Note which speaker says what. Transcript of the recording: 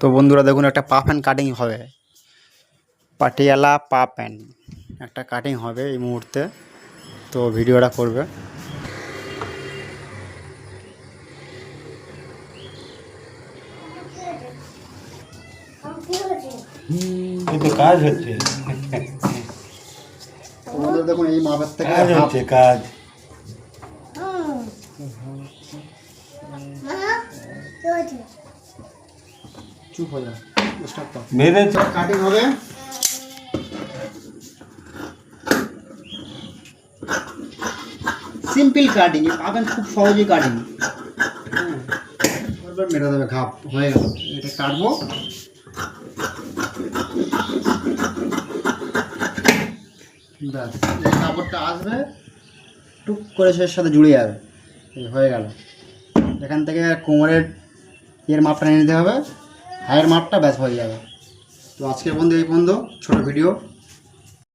Speaker 1: তো বন্ধুরা দেখুন একটা পা প্যান্ট কাটিং হবে, পাটিয়ালা পা প্যান্ট একটা কাটিং হবে এই মুহূর্তে। তো ভিডিওটা করবে।
Speaker 2: কাজ হচ্ছে
Speaker 1: দেখুন এই মাপের থেকে
Speaker 2: কাজ হচ্ছে কাজ
Speaker 1: চুপ হয়ে যাও,
Speaker 2: মেরে
Speaker 1: কাটিং হবে। সিম্পল কাটিং, পাবেন খুব সহজেই কাটিং। মেরে দেবে, ঘাপ হয়ে গেল। এটা কাটবো, ব্যাস এই কাপড়টা আসবে টুক করে সের সাথে জুড়ে যাবে। এই হয়ে গেল। এখান থেকে কোমরের এর মাপটা নিয়ে নিতে হবে, হায়ের মাপটা ব্যাস হয়ে যাবে। তো আজকের বন্ধু এই বন্ধু ছোটো ভিডিও।